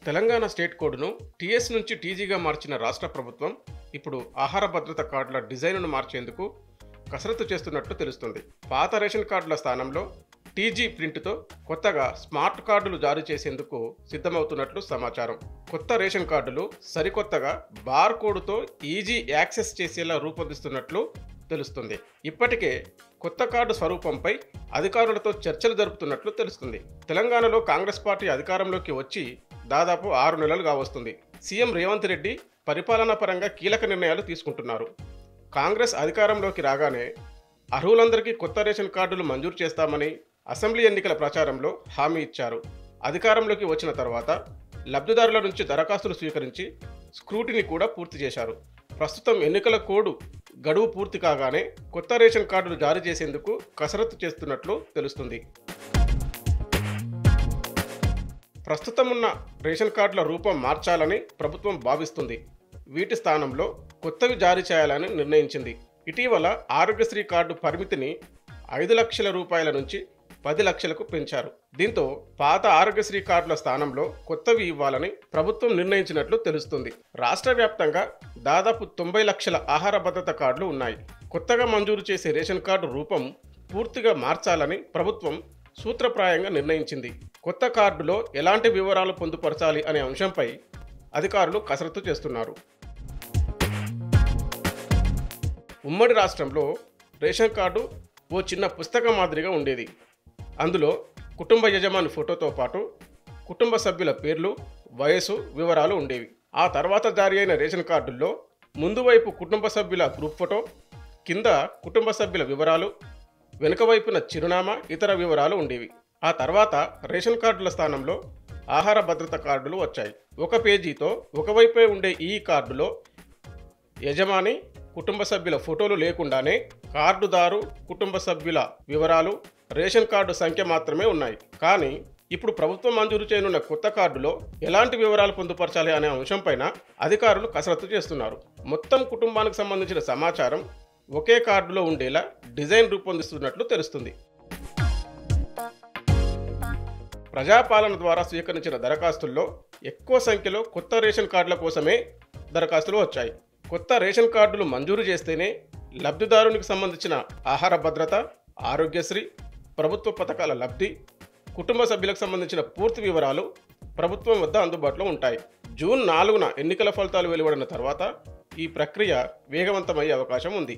Telangana state కోడ్‌ను TS నుంచి టీజీగా మార్చిన రాష్ట్ర ప్రభుత్వం ఇప్పుడు ఆహార భద్రత కార్డుల డిజైన్‌ను మార్చేందుకు కసరత్తు చేస్తున్నట్లు తెలుస్తుంది. పాత రేషన్ కార్డుల స్థానంలో టీజీ ప్రింట్‌తో కొత్తగా స్మార్ట్ కార్డులు జారీ చేసేందుకు సిద్ధమవుతున్నట్లు సమాచారం. కొత్త రేషన్ కార్డులు సరికొత్తగా బార్ కోడ్‌తో ఈజీ యాక్సెస్ చేసేలా రూపొందిస్తున్నట్లు తెలుస్తుంది. ఇప్పటికే కొత్త కార్డు స్వరూపంపై అధికారులతో చర్చలు జరుపుతున్నట్లు తెలుస్తుంది. తెలంగాణలో కాంగ్రెస్ పార్టీ అధికారంలోకి వచ్చి దాదాపు 6 నెలలు కావస్తుంది. సీఎం రేవంత్ రెడ్డి పరిపాలనా పరంగా కీలక నిర్ణయాలు తీసుకుంటున్నారు. కాంగ్రెస్ అధికారంలోకి రాగానే అర్హులందరికీ కొత్త రేషన్ కార్డులు మంజూరు చేస్తామని అసెంబ్లీ ఎన్నికల ప్రచారంలో హామీ ఇచ్చారు. అధికారంలోకి వచ్చిన తర్వాత లబ్ధిదారుల నుంచి దరఖాస్తులు స్వీకరించి స్క్రూటినీ కూడా పూర్తి చేశారు. ప్రస్తుతం ఎన్నికల కోడ్ గడువు పూర్తి కాగానే కొత్త రేషన్ కార్డులు జారీ చేసేందుకు కసరత్తు చేస్తున్నట్లు తెలుస్తుంది. ప్రస్తుతం ఉన్న రేషన్ కార్డుల రూపం మార్చాలని ప్రభుత్వం భావిస్తుంది. వీటి స్థానంలో కొత్తవి జారీ చేయాలని నిర్ణయించింది. ఇటీవల ఆరోగ్యశ్రీ కార్డు పరిమితిని 5 లక్షల రూపాయల నుంచి 10 లక్షలకు పెంచారు. దీంతో పాత ఆరోగ్యశ్రీ కార్డుల స్థానంలో కొత్తవి ఇవ్వాలని ప్రభుత్వం నిర్ణయించినట్లు తెలుస్తుంది. రాష్ట్ర వ్యాప్తంగా దాదాపు 90 లక్షల ఆహార భద్రత కార్డులు ఉన్నాయి. కొత్తగా మంజూరు చేసే రేషన్ కార్డు రూపం పూర్తిగా మార్చాలని ప్రభుత్వం సూత్రప్రాయంగా నిర్ణయించింది. కొత్త కార్డులో ఎలాంటి వివరాలు పొందుపరచాలి అనే అంశంపై అధికారులు కసరత్తు చేస్తున్నారు. ఉమ్మడి రాష్ట్రంలో రేషన్ కార్డు ఓ చిన్న పుస్తకం మాదిరిగా ఉండేది. అందులో కుటుంబ యజమాని ఫోటోతో పాటు కుటుంబ సభ్యుల పేర్లు, వయసు వివరాలు ఉండేవి. ఆ తర్వాత జారీ అయిన రేషన్ కార్డుల్లో ముందు వైపు కుటుంబ సభ్యుల గ్రూప్ ఫోటో, కింద కుటుంబ సభ్యుల వివరాలు, వెనుక వైపున చిరునామా, ఇతర వివరాలు ఉండేవి. ఆ తర్వాత రేషన్ కార్డుల స్థానంలో ఆహార భద్రత కార్డులు వచ్చాయి. ఒక పేజీతో ఒకవైపే ఉండే ఈ కార్డులో యజమాని, కుటుంబ సభ్యుల ఫోటోలు లేకుండానే కార్డుదారు, కుటుంబ సభ్యుల వివరాలు, రేషన్ కార్డు సంఖ్య మాత్రమే ఉన్నాయి. కానీ ఇప్పుడు ప్రభుత్వం మంజూరు చేయనున్న కొత్త కార్డులో ఎలాంటి వివరాలు పొందుపరచాలి అనే అంశంపైన అధికారులు కసరత్తు చేస్తున్నారు. మొత్తం కుటుంబానికి సంబంధించిన సమాచారం ఒకే కార్డులో ఉండేలా డిజైన్ రూపొందిస్తున్నట్లు తెలుస్తుంది. ప్రజాపాలన ద్వారా స్వీకరించిన దరఖాస్తుల్లో ఎక్కువ సంఖ్యలో కొత్త రేషన్ కార్డుల కోసమే దరఖాస్తులు వచ్చాయి. కొత్త రేషన్ కార్డులు మంజూరు చేస్తేనే లబ్ధిదారునికి సంబంధించిన ఆహార భద్రత, ఆరోగ్యశ్రీ, ప్రభుత్వ పథకాల లబ్ధి, కుటుంబ సభ్యులకు సంబంధించిన పూర్తి వివరాలు ప్రభుత్వం వద్ద అందుబాటులో ఉంటాయి. జూన్ 4న ఎన్నికల ఫలితాలు వెలువడిన తర్వాత ఈ ప్రక్రియ వేగవంతమయ్యే అవకాశం ఉంది.